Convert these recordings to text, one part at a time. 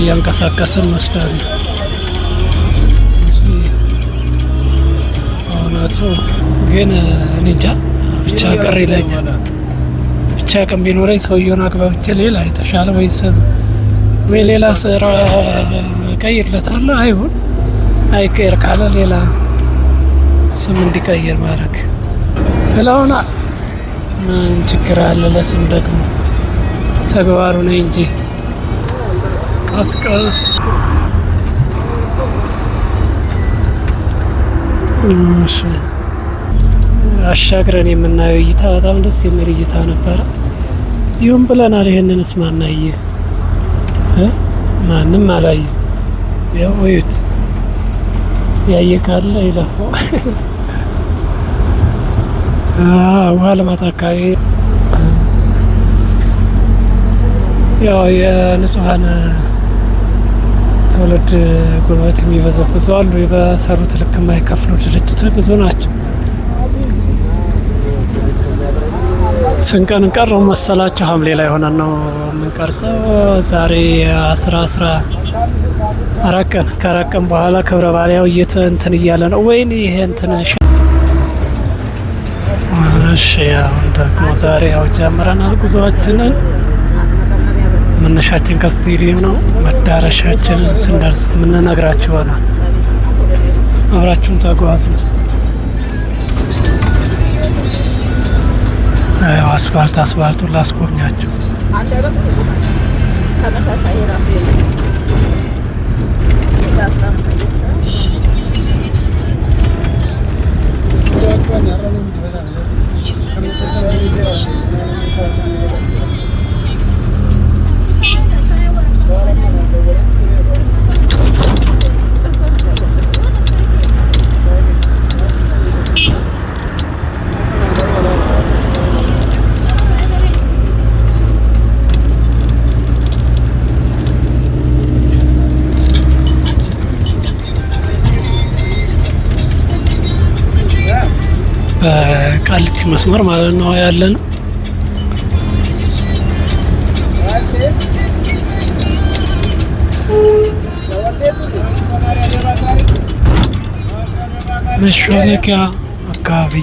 እያንቀሳቀስን እንወስዳለን። በእውነቱ ግን እኔ እንጃ ብቻ ቅር ይለኛል። ብቻ ቀን ቢኖረኝ ሰውየውን አግባብቼ ሌላ የተሻለ ቤተሰብ ወይ ሌላ ስራ ቀይርለታለሁ። አይሁን አይቀየር ካለ ሌላ ስም እንዲቀይር ማድረግ ብለውና ምን ችግር አለ? ለስም ደግሞ ተግባሩ ነው እንጂ ቀስቀስ አሻግረን የምናየው እይታ በጣም ደስ የሚል እይታ ነበረ። ይሁን ብለናል። ይህንንስ ማናየ? ማንም አላየ። ያው እዩት፣ ያየ ካለ ይለፈው። ውሃ ልማት አካባቢ ያው የንጹሐን ትውልድ ጉልበት የሚበዘብዙ አሉ። በሰሩት ልክ የማይከፍሉ ድርጅቶች ብዙ ናቸው። ስንቀን ቀረው መሰላቸው ሐምሌ ላይ ሆነን ነው የምንቀርጸው። ዛሬ 14 ቀን ከአራት ቀን በኋላ ክብረ በዓል ያው እንትን እያለ ነው። ወይኔ ይሄ እንትን እሺ፣ አሁን ደግሞ ዛሬ ያው ጀምረናል ጉዞአችንን። መነሻችን ከስቴዲየም ነው። መዳረሻችንን ስንደርስ የምንነግራችሁ ይሆናል። አብራችሁን ተጓዙ። አስፋልቱን ላስጎብኛችሁ። በቃሊቲ መስመር ማለት ነው ያለን። መሿለኪያ አካባቢ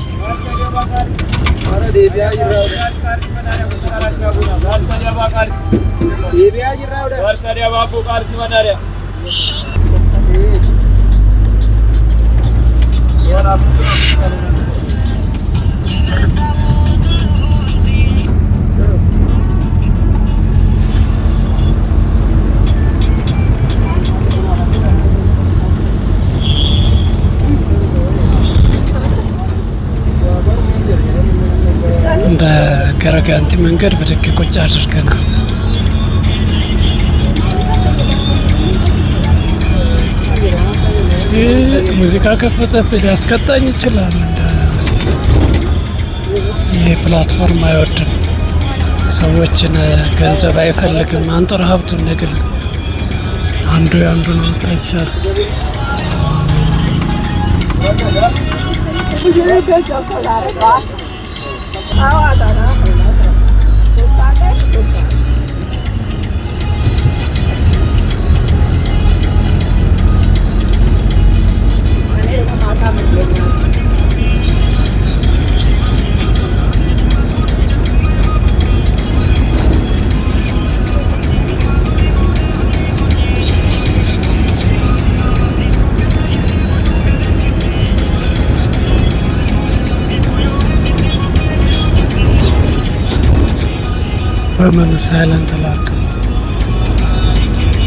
እንደ ገረጋንቲ መንገድ በደግ ቁጭ አድርገናል። ሙዚቃ ከፈተብኝ ሊያስቀጣኝ ይችላል። ይህ ፕላትፎርም አይወድም፣ ሰዎችን ገንዘብ አይፈልግም። አንጡር ሀብቱን ንግል አንዱ የአንዱ ነው ታይቻል። በምን ሳይለንት ላክ።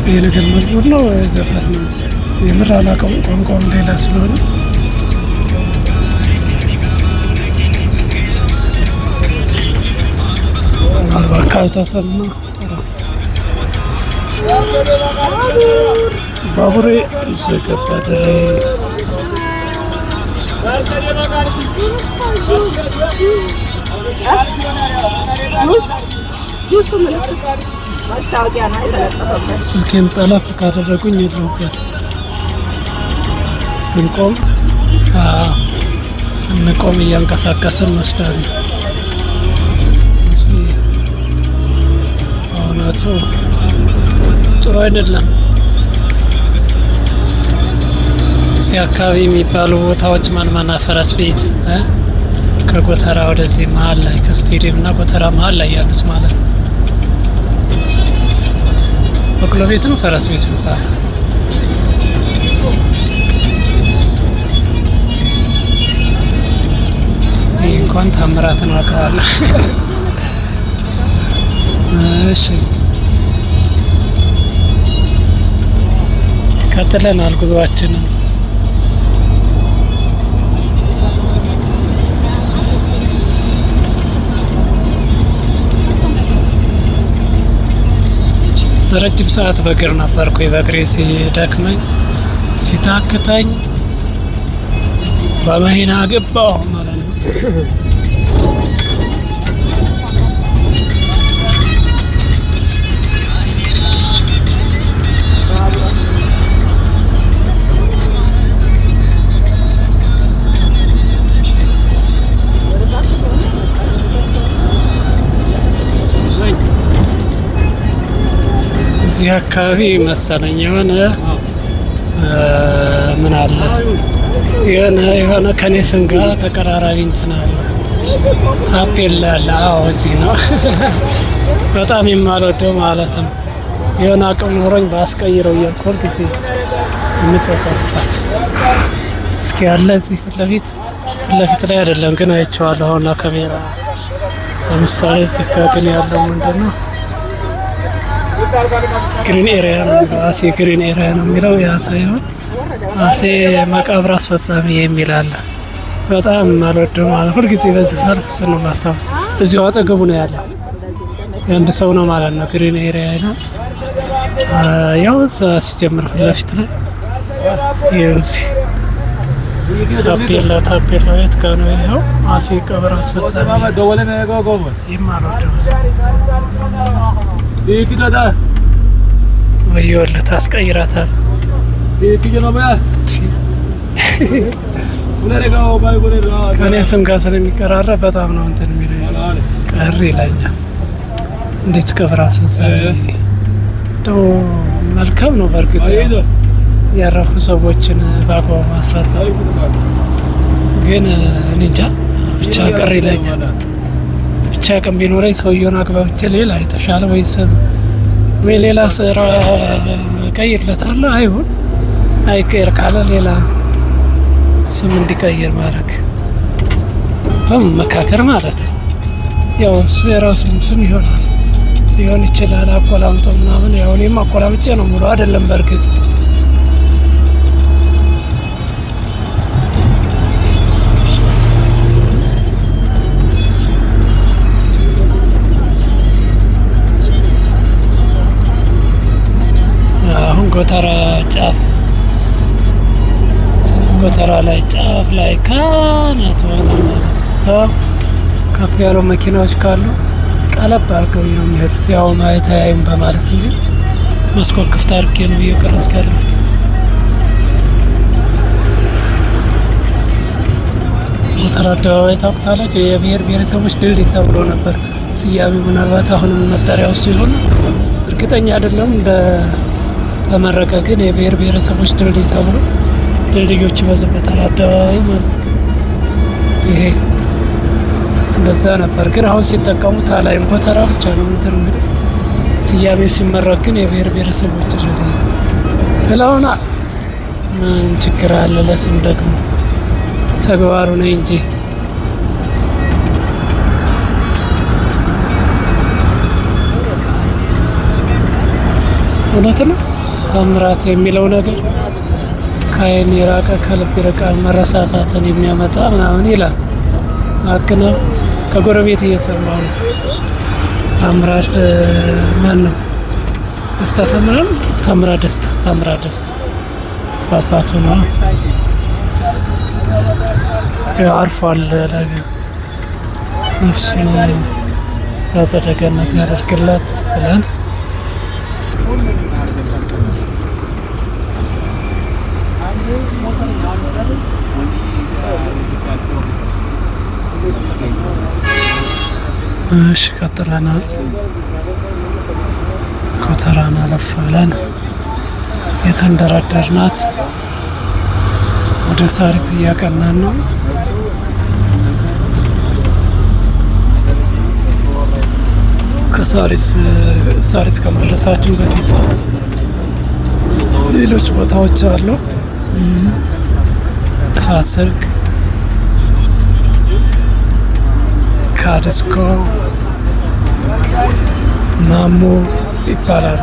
ይህ ነገር መዝሙር ነው ዘፈን ነው? የምር አላውቀውም። ቋንቋውም ሌላ ስለሆነ ምናልባት ካልተሰማ ባቡሬ ይዞ የገባ ድሬ ስልኬን ጠለፍ ካደረጉኝ የለሁበት። ስንቆም እያንቀሳቀስን እንወስዳለን። በእውነቱ ጥሩ አይደለም። እዚህ አካባቢ የሚባሉ ቦታዎች ማን ፈረስ ቤት ከጎተራ ወደዚህ መሀል ላይ ከስቴዲየም እና ጎተራ መሀል ላይ ያሉት ማለት ነው። በቅሎ ቤት ነው ፈረስ ቤት ይባላል። ይህ እንኳን ታምራትን አውቀዋለሁ። እሺ ቀጥለናል ጉዞአችንን። ረጅም ሰዓት በእግር ነበርኩ። በእግሬ ሲደክመኝ ሲታክተኝ በመኪና ገባሁ ማለት ነው። እዚህ አካባቢ መሰለኝ የሆነ ምን አለ የሆነ ከኔ ስም ጋር ተቀራራቢ እንትን አለ ታፔላ አለ። አዎ እዚህ ነው። በጣም የማልወደው ማለት ነው። የሆነ አቅም ኖሮኝ ባስቀይረው እያልኩ ጊዜ የምጸጸትበት እስኪ ያለ እዚህ ፊት ለፊት ላይ አይደለም ግን አይቼዋለሁ። አሁን ካሜራ ለምሳሌ እዚህ ጋር ግን ያለው ምንድን ነው? ግሪን ኤሪያ ነው የሚለው። አሴ ግሪን ኤሪያ ነው የሚለው። ያ ሳይሆን አሴ መቃብር አስፈጻሚ የሚል አለ። በጣም አልወደው ማለት ሁልጊዜ በዚህ ሰልፍ እሱን ነው ማስታወስ። እዚሁ አጠገቡ ነው ያለው። የአንድ ሰው ነው ማለት ነው። ግሪን ኤሪያ ይላል። ያው እዛ ሲጀምር ፊት ለፊት ላይ ታፔላ የት ጋ ነው? ይኸው አሴ ቀብር አስፈጻሚ ይህም አልወደው ወዮልህ ታስቀይራታል። ከእኔ ስም ጋር ስለሚቀራረብ በጣም ነው እንትን የሚለው ቀር ይለኛል። እንዴት ቀብር አስፈጻሚ እንደው መልካም ነው። በእርግጥ ያረፉ ሰዎችን በአግባቡ ማስፈጸም ግን እኔ እንጃ ብቻ ቀር ይለኛል። ብቻ ቀን ቢኖረኝ ሰውየውን አግባብቼ ሌላ የተሻለ ወይ ሌላ ስራ ቀይርለታለሁ። አይሁን አይቀየር ካለ ሌላ ስም እንዲቀይር ማድረግ መካከር ማለት ያው እሱ የራሱም ስም ይሆናል ሊሆን ይችላል። አቆላምጦ ምናምን ያው እኔም አቆላምጬ ነው ሙሉ አይደለም በእርግጥ ጎተራ ላይ ጫፍ ላይ ካናት ሆነ ማለት ነው። ከፍ ያሉ መኪናዎች ካሉ ቀለብ አድርገው ነው የሚሄዱት። ያው ማየት አያዩም በማለት እንጂ መስኮት ክፍት አድርጌ ነው እየቀረጽኩ ያለሁት። ጎተራ አደባባይ ታውቁታለች። የብሔር ብሔረሰቦች ድልድይ ተብሎ ነበር ስያሜው። ምናልባት አሁንም መጠሪያው እሱ ይሆን እርግጠኛ አይደለም። ተመረቀ ግን የብሔር ብሔረሰቦች ድልድይ ተብሎ ድልድዮች ይበዙበታል አደባባይ ማለት ይሄ እንደዛ ነበር። ግን አሁን ሲጠቀሙት አላይም። ጎተራ ብቻ ነው እንትን እንግዲህ ስያሜው ሲመረቅ ግን የብሔር ብሔረሰቦች ድልድይ ብለውና ምን ችግር አለ? ለስም ደግሞ ተግባሩ ነው እንጂ እውነት ነው። ታምራት የሚለው ነገር ከዓይን የራቀ ከልብ ይርቃል፣ መረሳሳትን የሚያመጣ ምናምን ይላል። አክነ ከጎረቤት እየሰማሁ ነው። ታምራት ማን ነው? ደስታ ታምራት ደስታ በአባቱ ነው። አርፏል። ነፍሱን በአጸደ ገነት ያደርግለት ብለን እሺ ቀጥለናል። ጎተራን አለፍ ብለን የተንደረደርናት ወደ ሳሪስ እያቀናን ነው። ሳሪስ ከመድረሳችን በፊት ሌሎች ቦታዎች አሉ። ንፋስ ስልክ፣ ካዲስኮ፣ ማሞ ይባላሉ።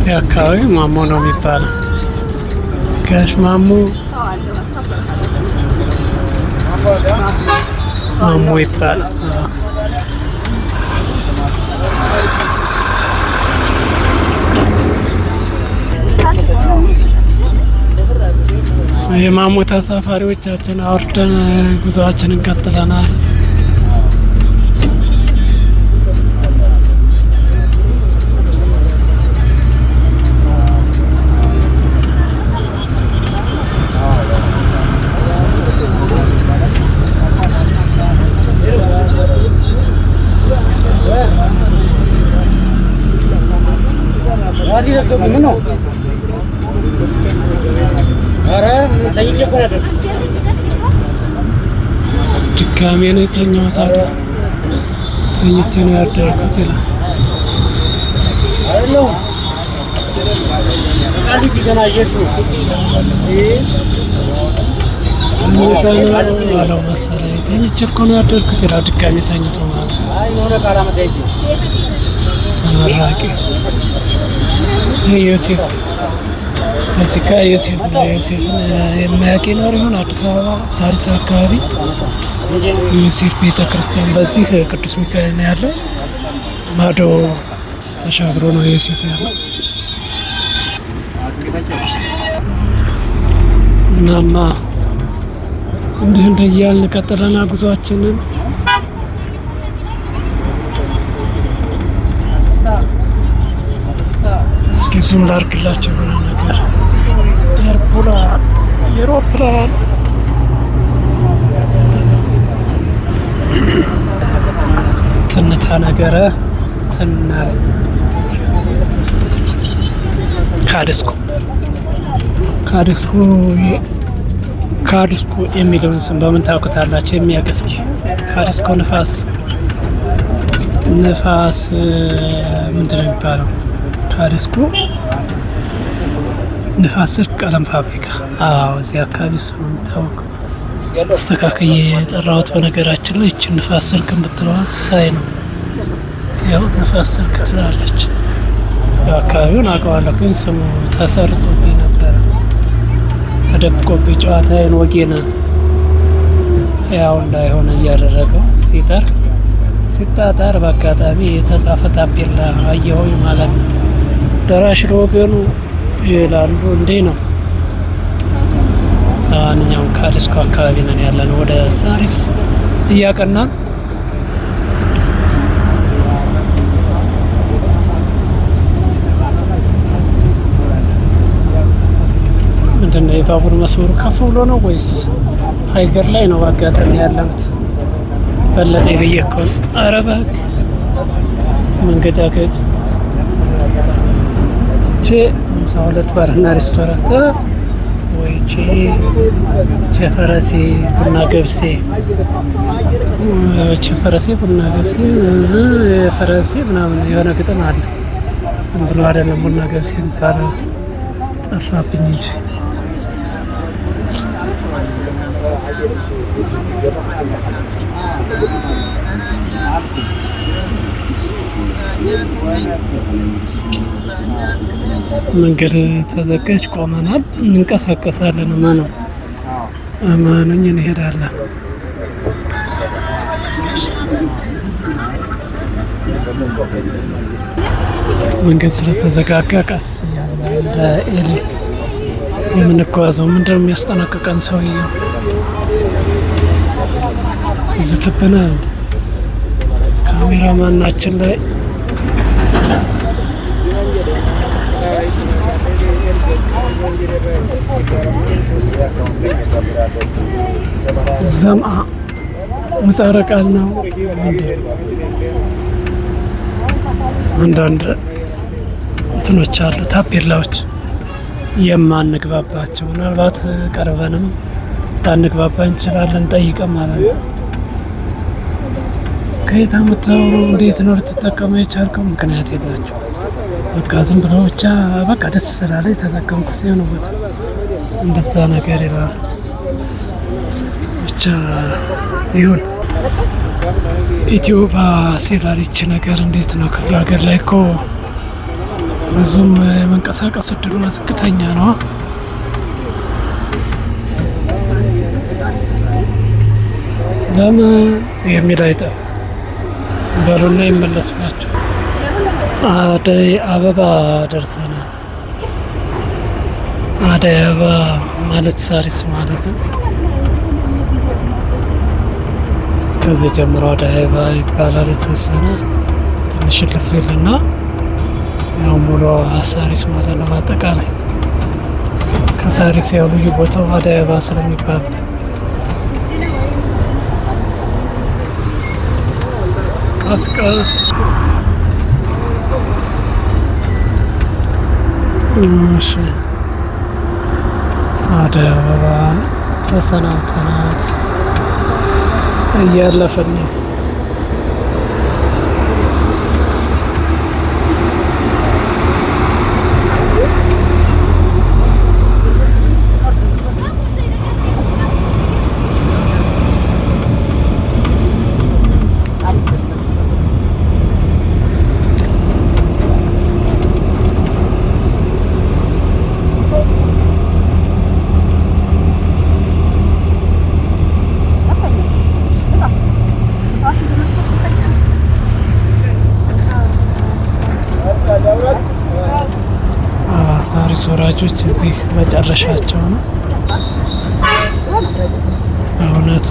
የአካባቢ ማሞ ነው የሚባለው። ጋሽ ማሞ ይባላል። የማሞ ተሳፋሪዎቻችን አውርደን ጉዞአችንን ቀጥለናል። ድጋሜ ነው የተኛሁት። ታዲያ ተኝቼ ነው ያደርኩት ይላል። አለው መሰለኝ። ተኝቼ እኮ ነው ያደርኩት ይላል። ድጋሜ ተኝቶ ማለት ተመራቂ ዮሴፍ በዚህ ጋር ዮሴፍን የሚያውቅ ይኖር ይሆን? አዲስ አበባ ሳሪስ አካባቢ ዮሴፍ ቤተ ክርስቲያን በዚህ ቅዱስ ሚካኤል ነው ያለው። ማዶ ተሻግሮ ነው ዮሴፍ ያለው። እናማ እንዲህ እንደያልን ቀጥለናል ጉዟችንን። እስኪ ዙም ላድርግላቸው የሆነ ነገር ኤሮፕላን ትንታ ነገረ ካዲስኮ የሚለውን ስም በምን ታውቁታላችሁ? የሚያውቅ እስኪ። ካዲስኮ ንፋስ ምንድን ነው የሚባለው? ካዲስኮ ንፋስ ስልክ ቀለም ፋብሪካ። እዚህ አካባቢ እሱ ነው የሚታወቀው። አስተካክዬ የጠራሁት በነገራችን ላይ ይችን ንፋስ ስልክ የምትለዋን ሳይ ነው። ያው ንፋስ ስልክ ትላለች። አካባቢውን አውቀዋለሁ ግን ስሙ ተሰርጾብኝ ነበረ፣ ተደብቆብኝ ጨዋታዬን ወጌን ያው እንዳይሆነ እያደረገው ሲጣጣር በአጋጣሚ የተጻፈ ታፔላ አየሁኝ ማለት ነው። ደራሽ ለወገኑ ይላሉ። እንዴ ነው። ማንኛውም ካዲስኮ አካባቢ ነን ያለነው። ወደ ሳሪስ እያቀናን ምንድነው? የባቡር መስመሩ ከፍ ብሎ ነው ወይስ ሀይገር ላይ ነው? በአጋጣሚ ያለሁት በለጠ ብዬ እኮ ነው። ኧረ እባክህ መንገጫገጭ 52 ባርና ሬስቶራንት ወይ ቸፈረሴ ቡና ገብሴ ፈረሴ ምናምን የሆነ ግጥም አለ። ዝም ብሎ አይደለም ቡና ገብሴ የሚባለው፣ ጠፋብኝ እንጂ መንገድ ተዘጋች፣ ቆመናል፣ እንንቀሳቀሳለን። እመኑኝ እንሄዳለን። መንገድ ስለተዘጋጋ ቀስ እንደ ኤሊ የምንጓዘው። ምንድነው የሚያስጠነቅቀን ሰውዬው? ይዝትብናል። ካሜራማናችን ላይ ዘምአ ምጻረ ቃል ነው። አንዳንድ እንትኖች አሉ፣ ታፔላዎች የማንግባባቸው ምናልባት ቀርበንም ታንግባባ እንችላለን። ጠይቀም ማለት ነው። ከየት አመጣው ነው? እንዴት ነው ልትጠቀመው የቻልከው? ምክንያት የላቸው። በቃ ዝም ብሎ ብቻ በቃ ደስ ስላለኝ ተጠቀምኩ ሲሆንበት እንደዛ ነገር ይላል። ብቻ ይሁን። ኢትዮባ ሲላልች ነገር እንዴት ነው? ክፍለ ሀገር ላይ እኮ ብዙም የመንቀሳቀስ እድሉ ዝቅተኛ ነው። ለምን የሚል አይጠፋም። በሉና ይመለሱላቸው። አደይ አበባ ደርሰናል። አደይ አበባ ማለት ሳሪስ ማለት ነው። ከዚህ ጀምሮ አደይ አበባ ይባላል። የተወሰነ ትንሽ ልፍ ይልና ያው ሙሉ ሳሪስ ማለት ነው። በአጠቃላይ ከሳሪስ ያው ልዩ ቦታው አደይ አበባ ስለሚባል ቀስቀስ እሺ። አደይ አበባ ተሰናብተናት እያለፍን ነው። ሳሪስ ወራጆች እዚህ መጨረሻቸው ነው በእውነቱ።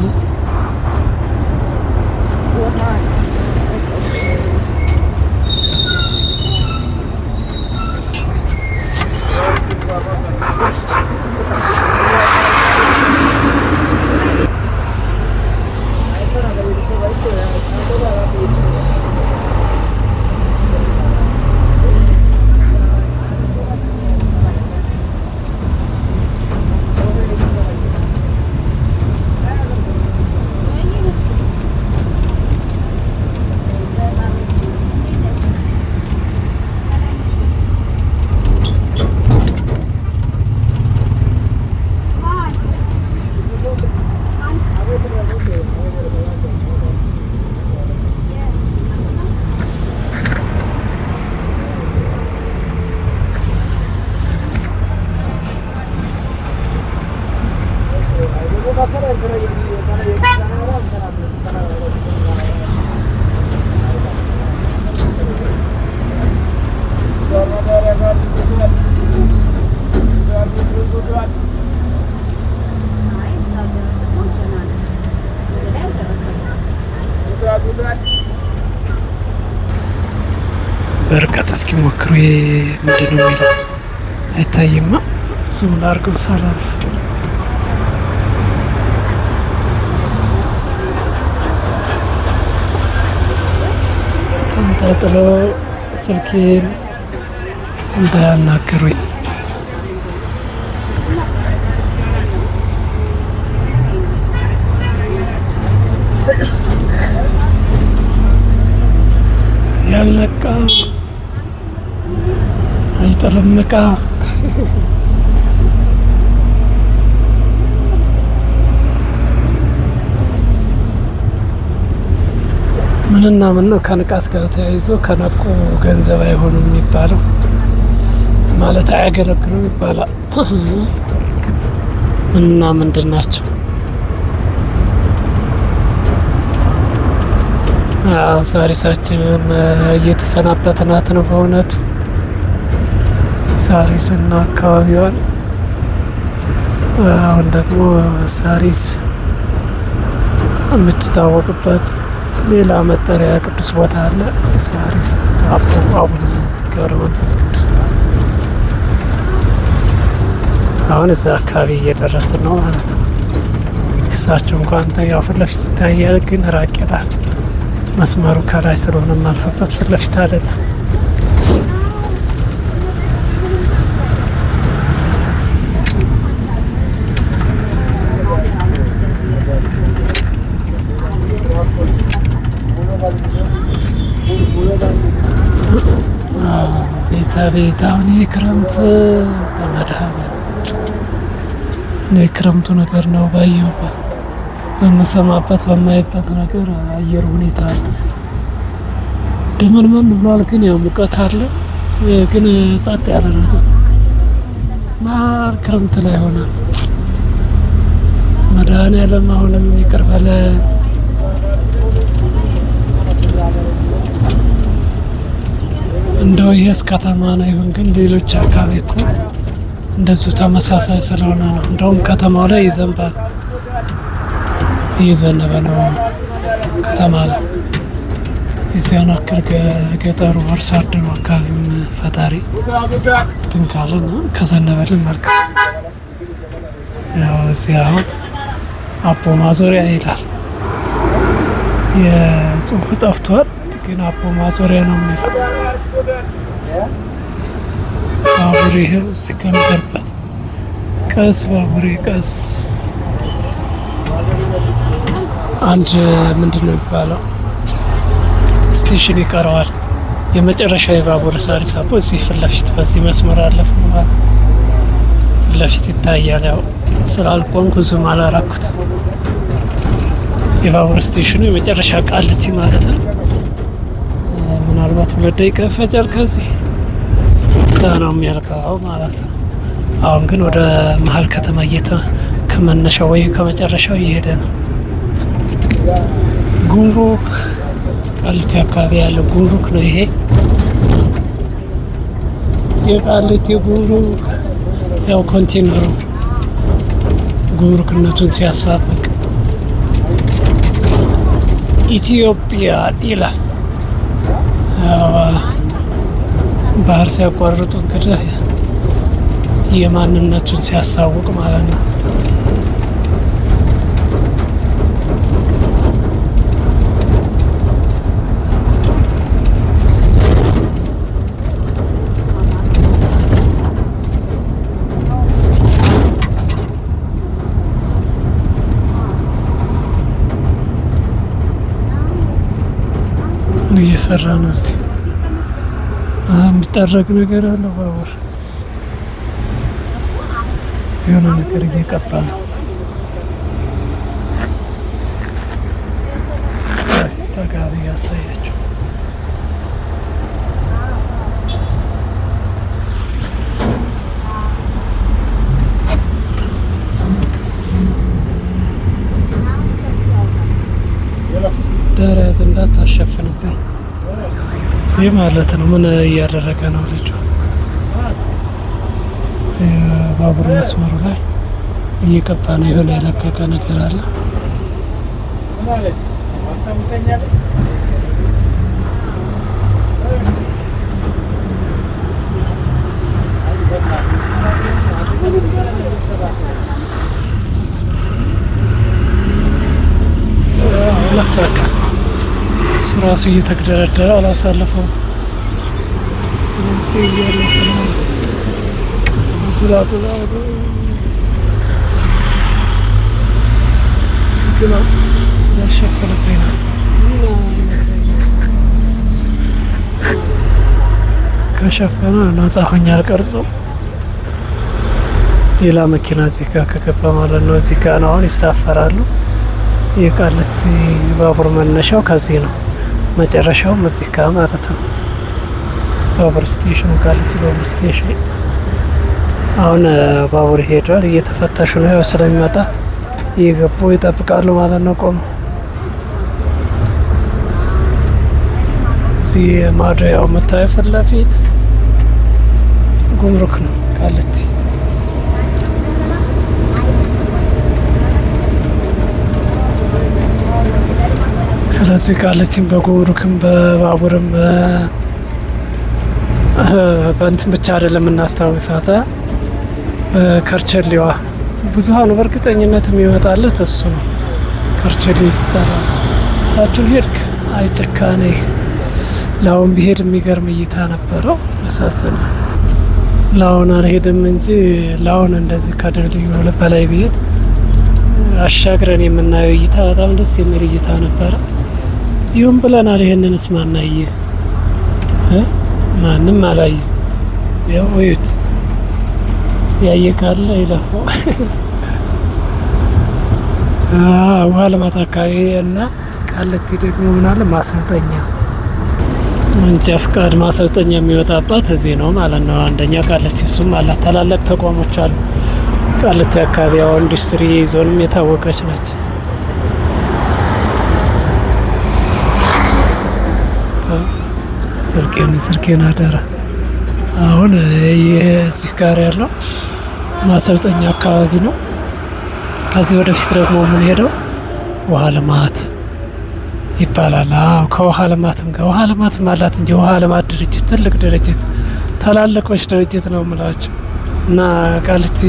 በርቀት እስኪ ሞክሩ። ምንድን ነው የሚለው አይታይማ። ዙም ላድርገው ሳላልፍ ተንጠልጥሎ ስልኬን እንዳያናግሩኝ። ያልነቃ አይጥልም እቃ። ምንና ምን ነው ከንቃት ጋር ተያይዞ ከነቁ ገንዘብ አይሆኑም የሚባለው ማለት አያገለግሉም ይባላል። እና ምንድን ናቸው? ሳሪሳችንም እየተሰናበትናት ነው በእውነቱ። ሳሪስና አካባቢዋን አሁን ደግሞ ሳሪስ የምትታወቅበት ሌላ መጠሪያ ቅዱስ ቦታ አለ። ሳሪስ አቡነ ገብረ መንፈስ ቅዱስ። አሁን እዛ አካባቢ እየደረስን ነው ማለት ነው። እሳቸው እንኳን ያው ፊት ለፊት ይታያል፣ ግን ራቅ ይላል። መስመሩ ከላይ ስለሆነ የማልፈበት ፊት ለፊት አይደለም። ቤታ አሁን የክረምት በመድኃኒዓለም የክረምቱ ነገር ነው። ባየው በምሰማበት በማይበት ነገር አየር ሁኔታ አለ። ድመንመን ብሏል፣ ግን ያው ሙቀት አለ፣ ግን ጸጥ ያለ ነገር መሀል ክረምት ላይ ሆናል። መድኃኒዓለም አሁንም ይቅር በለን። እንደው ይህስ ከተማ ነው ይሁን፣ ግን ሌሎች አካባቢ እኮ እንደዚሁ ተመሳሳይ ስለሆነ ነው። እንደውም ከተማው ላይ ይዘንባል፣ እየዘነበ ነው ከተማ ላይ። እዚያን አክል ገጠሩ አርሶ አደሩ አካባቢም ፈጣሪ እንትን ካለን ከዘነበልን መልካም። ያው እዚህ አሁን አቦ ማዞሪያ ይላል፣ የጽሁፉ ጠፍቷል፣ ግን አቦ ማዞሪያ ነው የሚለው። ባቡሬ ይኸው እዚህ ከሚዘርበት ቀስ ባቡሬ ቀስ አንድ ምንድን ነው የሚባለው ስቴሽን ይቀረዋል። የመጨረሻ የባቡር ሳሪስ አቦ እዚህ ፊት ለፊት በዚህ መስመር አለፍ ማለት ፊት ለፊት ይታያል። ያው ስላልቆምኩ ዙም አላረኩት። የባቡር ስቴሽኑ የመጨረሻ ቃልቲ ማለት ነው። ምናልባት 2 ደቂቃ ይፈጃል ከዚህ እዛ ነው የሚያልቀው ማለት ነው። አሁን ግን ወደ መሀል ከተማ ከመነሻው ወይ ከመጨረሻው እየሄደ ነው። ጉምሩክ ቃሊቲ አካባቢ ያለው ጉምሩክ ነው ይሄ። የቃሊቲ ጉምሩክ ያው ኮንቴነሩ ጉምሩክነቱን ሲያሳብቅ ኢትዮጵያ ይላል። ባህር ሲያቋርጡ እንግዲህ የማንነቱን ሲያሳውቅ ማለት ነው። እየሰራ ነው። እዚህ የሚጠረግ ነገር አለው። ባቡር የሆነ ነገር እየቀባ ነው። ተጋቢ ያሳያቸው። ዳር ያዝ እንዳታሸፍንብኝ ይህ ማለት ነው። ምን እያደረገ ነው ልጁ? ባቡር መስመሩ ላይ እየቀባ ነው። የሆነ የለቀቀ ነገር አለ። በቃ እሱ ራሱ እየተግደረደረ አላሳለፈው። ስለዚህ እያለፈ ነው። ጉላጉላ ሲግላ ያሸፈነብኝ ነው። ከሸፈነ ነጻ ሆኜ አልቀርጽም። ሌላ መኪና እዚህ ጋር ከገባ ማለት ነው። እዚህ ጋር ነው አሁን ይሳፈራሉ። የቃሊቲ ባቡር መነሻው ከዚህ ነው፣ መጨረሻውም እዚህ ጋር ማለት ነው። ባቡር ስቴሽኑ ቃሊቲ ባቡር ስቴሽን አሁን ባቡር ሄዷል። እየተፈተሹ ነው። ያው ስለሚመጣ እየገቡ ይጠብቃሉ ማለት ነው። ቆሙ እዚህ ማዶ ያው የምታየው ፊት ለፊት ጉምሩክ ነው ቃሊቲ። ስለዚህ ቃሊቲም በጉምሩክም በባቡርም በእንትን ብቻ አይደለም እናስታውሳት፣ በከርቸሌዋ ብዙሃኑ በእርግጠኝነት የሚመጣለት እሱ ነው። ከርቸሌ ሲጠራ ታችን ሄድክ አይጨካኔ ላውን ቢሄድ የሚገርም እይታ ነበረው። ያሳዝናል። ላውን አልሄድም እንጂ ላውን እንደዚህ ከድልድዩ በላይ ቢሄድ አሻግረን የምናየው እይታ በጣም ደስ የሚል እይታ ነበረ። ይሁን ብለናል። ይህንንስ ማናየ? ማንም አላየ። ያው እዩት፣ ያየ ካለ ይለፈው። ውሃ ልማት አካባቢ እና ቃሊቲ ደግሞ ምናለ ማሰልጠኛ መንጃ ፍቃድ ማሰልጠኛ የሚወጣባት እዚህ ነው ማለት ነው። አንደኛ ቃሊቲ እሱም አላት። ታላላቅ ተቋሞች አሉ ቃሊቲ አካባቢ። ያው ኢንዱስትሪ ዞንም የታወቀች ነች። ስልኬን አደራ። አሁን እዚህ ጋር ያለው ማሰልጠኛ አካባቢ ነው። ከዚህ ወደፊት ደግሞ የምንሄደው ውሃ ልማት ይባላል። ከውሃ ልማትም ጋር ውሃ ልማትም አላት እንጂ ውሃ ልማት ድርጅት ትልቅ ድርጅት ታላላቆች ድርጅት ነው የምላቸው። እና ቃሊቲ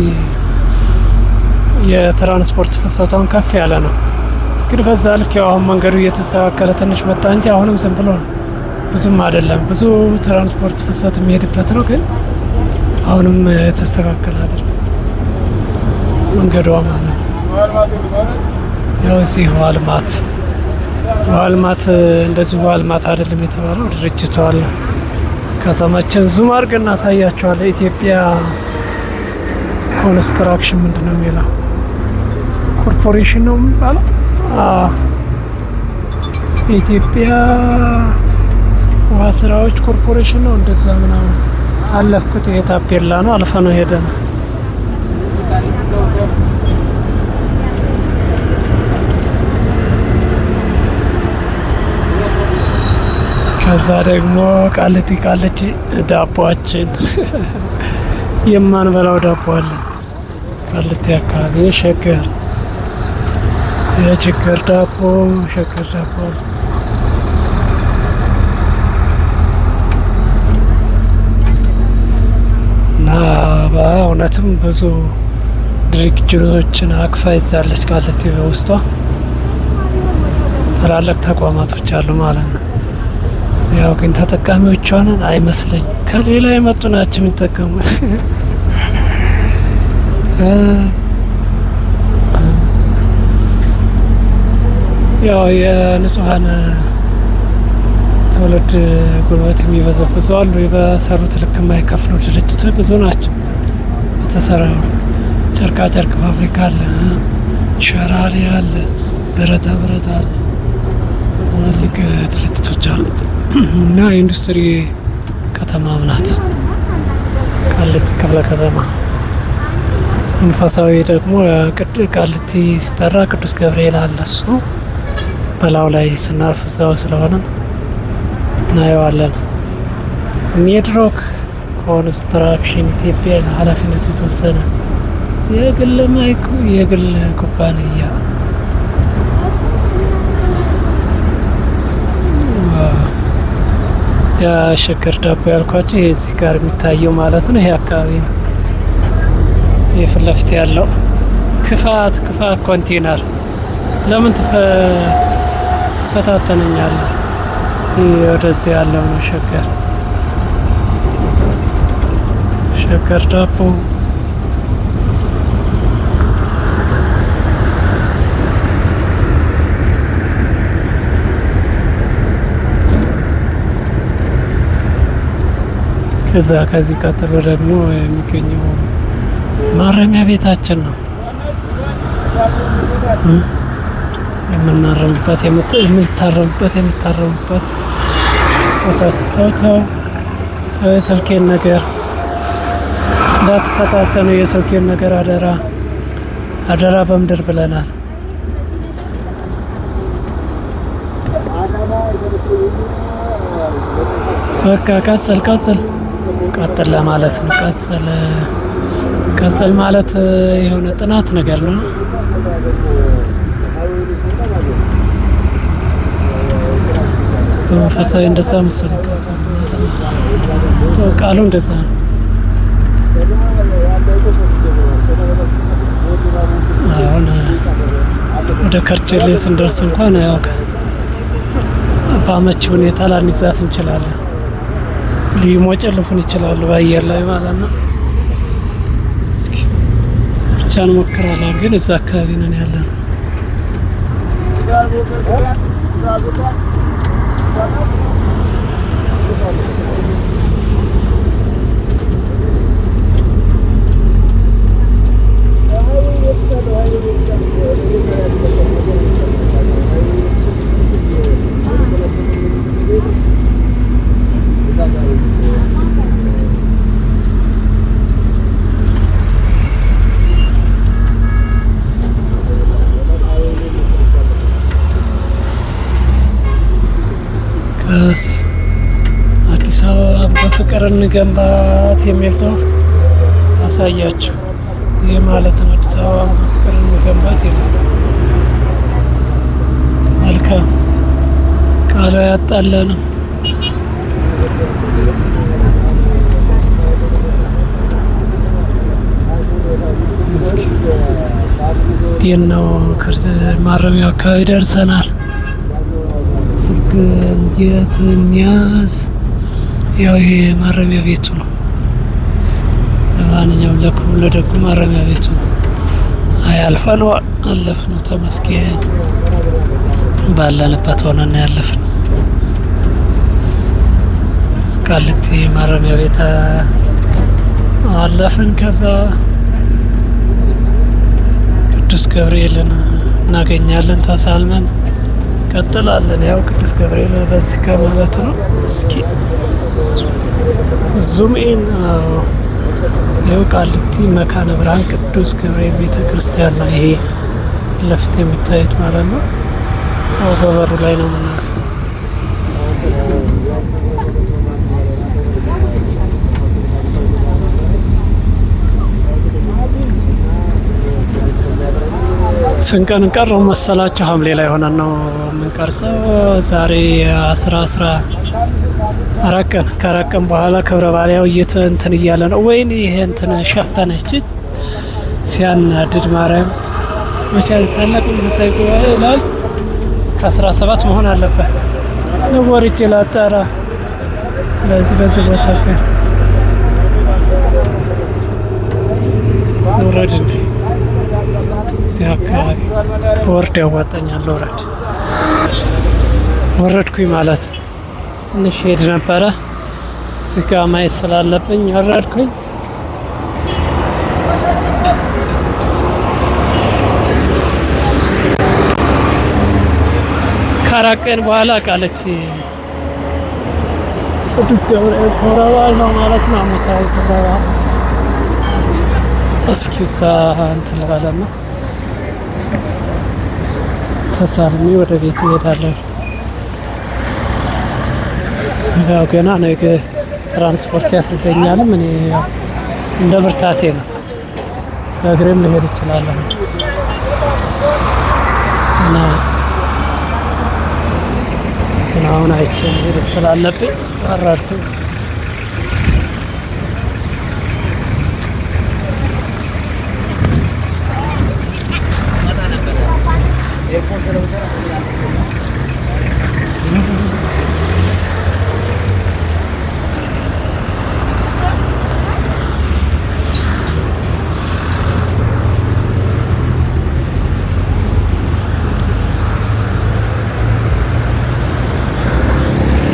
የትራንስፖርት ፍሰቷን ከፍ ያለ ነው። ግን በዛ ልክ ያው አሁን መንገዱ እየተስተካከለ ትንሽ መጣ እንጂ አሁንም ዝም ብሎ ነው፣ ብዙም አይደለም። ብዙ ትራንስፖርት ፍሰት የሚሄድበት ነው፣ ግን አሁንም የተስተካከለ አይደለም መንገዷ ማለት ነው። ያው እዚህ ውሃ ልማት እንደዚህ ውሃ ልማት አይደለም የተባለው ድርጅቱ አለ። ከተማችን ዙም አድርገን እናሳያቸዋለን። ኢትዮጵያ ኮንስትራክሽን ምንድን ነው የሚለው ኮርፖሬሽን ነው የሚባለው። የኢትዮጵያ ውሃ ስራዎች ኮርፖሬሽን ነው እንደዛ ምናምን። አለፍኩት። የታፔላ ነው አልፈ ነው ሄደ ነው። ከዛ ደግሞ ቃሊቲ ዳቦአችን የማንበላው ዳቦ አለ ቃሊቲ አካባቢ። ሸገር የችግር ዳቦ ሸገር ዳቦ እና በእውነትም ብዙ ድርጅቶችን አቅፋ ይዛለች ቃሊቲ። በውስጧ ታላላቅ ተቋማቶች አሉ ማለት ነው። ያው ግን ተጠቃሚዎቿን አይመስለኝ ከሌላ የመጡ ናቸው የሚጠቀሙት። ያው የንጹሃን ትውልድ ጉልበት የሚበዘብዙ አሉ። በሰሩት ልክ የማይከፍሉ ድርጅቶች ብዙ ናቸው። የተሰራው ጨርቃ ጨርቅ ፋብሪካ አለ፣ ሸራሪ አለ፣ ብረታ ብረት አለ፣ ትልቅ ድርጅቶች አሉት እና የኢንዱስትሪ ከተማ ናት ቃሊቲ ክፍለ ከተማ። መንፈሳዊ ደግሞ ቃሊቲ ሲጠራ ቅዱስ ገብርኤል አለ። እሱ በላው ላይ ስናርፍ እዛው ስለሆነ እናየዋለን። ሜድሮክ ኮንስትራክሽን ኢትዮጵያ ኃላፊነቱ የተወሰነ የግል ኩባንያ የሸገር ዳቦ ያልኳቸው ይሄ እዚህ ጋር የሚታየው ማለት ነው። ይሄ አካባቢ ነው። ይሄ ፊት ለፊት ያለው ክፋት ኮንቴነር ለምን ትፈታተነኛለህ? ይህ ወደዚህ ያለው ነው ሸገር ዳቦ። ከዚህ ቀጥሎ ደግሞ የሚገኘው ማረሚያ ቤታችን ነው። የምናረምበት የምታረምበት ተው የስልኬን ነገር እንዳትፈታተኑ፣ የስልኬን ነገር አደራ በምድር ብለናል። በቃ ቀጥል ለማለት ነው። ቀጥል ማለት የሆነ ጥናት ነገር ነው። ከመንፈሳዊ እንደዛ መሰለኝ ቃሉ እንደዛ ነው። አሁን ወደ ከርቸሌ ስንደርስ እንኳን ያው በአመቺ ሁኔታ ላንይዛት እንችላለን። ሊሞጨልፉን ይችላሉ በአየር ላይ ማለት ነው። እስኪ ብቻ እንሞክራለን። ግን እዛ አካባቢ ነን ያለ ነው። አዲስ አበባ በፍቅር እንገንባት የሚል ጽሁፍ አሳያችሁ። ይህ ማለት ነው አዲስ አበባ በፍቅር እንገንባት ይላል። መልካም ቃሉ ያጣለን። እስኪ ነው ማረሚያው አካባቢ ደርሰናል። ስልክ እንዴት እንያዝ? ያው ይሄ ማረሚያ ቤቱ ነው። ለማንኛውም ለክፉ ለደጉ ማረሚያ ቤቱ ነው። አያልፈን አለፍነው። ተመስገን ባለንበት ሆነና ያለፍን። ቃሊቲ ማረሚያ ቤት አለፍን። ከዛ ቅዱስ ገብርኤልን እናገኛለን። ተሳልመን ቀጥላለን። ያው ቅዱስ ገብርኤል በዚህ ከማለት ነው። እስኪ ዙም ኢን። ይኸው ቃሊቲ መካነ ብርሃን ቅዱስ ገብርኤል ቤተ ክርስቲያን ነው። ይሄ ለፊት የሚታዩት ማለት ነው። በበሩ ላይ ነው ምናምን ስንቀን ቀረው መሰላቸው። ሐምሌ ላይ ሆነን ነው የምንቀርጸው። ዛሬ 14 ቀን ከአራት ቀን በኋላ ክብረ በዓል ያው እንትን እያለ ነው። ወይኔ ይሄ እንትን ሸፈነች ሲያናድድ። ማርያም መቻል ታላቅ መንፈሳዊ ጉባኤ ይላል። ከ17 መሆን አለበት ወርጄ ላጣራ። ስለዚህ በዚህ ቦታ ወረድ እንዴ እዚህ አካባቢ ወርድ ያዋጣኛል። ወረድኩኝ ማለት ትንሽ ሄድ ነበረ። እዚህ ጋ ማየት ስላለብኝ ወረድኩኝ። ከአራት ቀን በኋላ ቃሊቲ ቅዱስ ገብርኤል ክብረ በዓል ነው ማለት ነው። ዓመታዊ ክብረ በዓል። እስኪ እዛ እንትን ልበለና ተሳልሜ ወደ ቤት እሄዳለሁ። ያው ገና ነገ ትራንስፖርት ያስይዘኛልም። እኔ ያው እንደ ብርታቴ ነው። በእግሬም ልሄድ እችላለሁ እና ግን አሁን አይቼ መሄድ ስላለብኝ አራድኩኝ።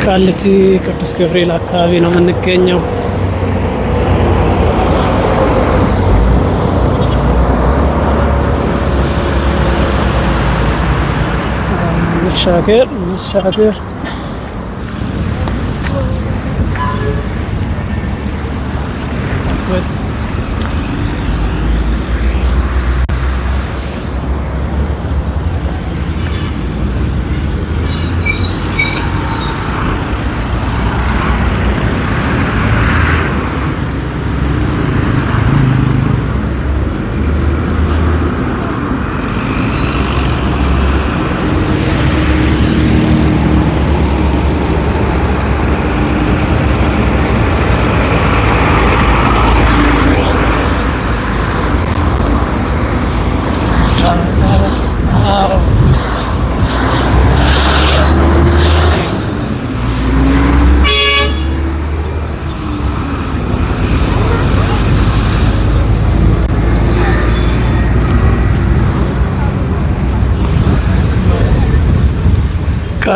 ቃሊቲ ቅዱስ ገብርኤል አካባቢ ነው የምንገኘው። መሻገር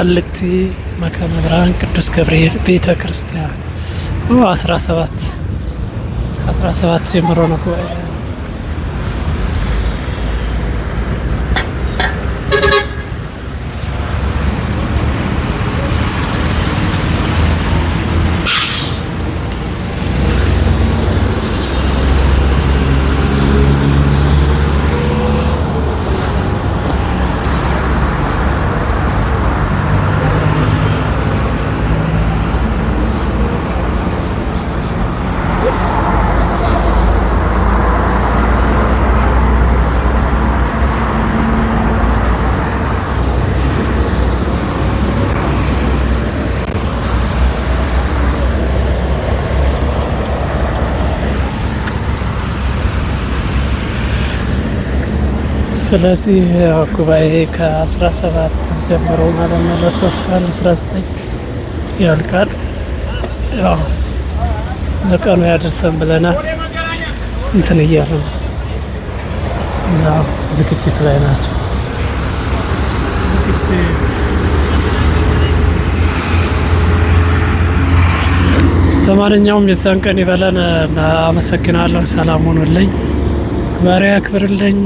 ቃሊቲ መካነ ብርሃን ቅዱስ ገብርኤል ቤተ ክርስቲያን 17 ከ17 ጀምሮ ነው ጉባኤ። ስለዚህ ጉባኤ ከ17 ጀምሮ ማለት ነው ለ3 ቀን 19 ያልቃል። ያው ለቀኑ ያደርሰን ብለናል። እንትን እያሉ ነው እና ዝግጅት ላይ ናቸው። ለማንኛውም የዛን ቀን ይበለን። አመሰግናለሁ። ሰላም ሆኖልኝ ባሪያ ያክብርልኝ።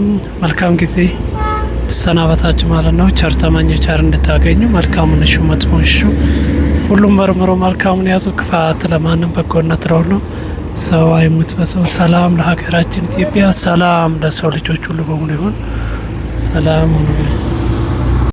መልካም ጊዜ ሰናበታችሁ ማለት ነው። ቸር ተመኙ፣ ቸር እንድታገኙ። መልካሙን እሹ፣ መጥፎን እሹ። ሁሉም መርምሮ መልካሙን ያዙ። ክፋት ለማንም በጎነት ለሁሉ። ሰው አይሙት በሰው። ሰላም ለሀገራችን ኢትዮጵያ፣ ሰላም ለሰው ልጆች ሁሉ በሙሉ ይሁን። ሰላም ሁኑ።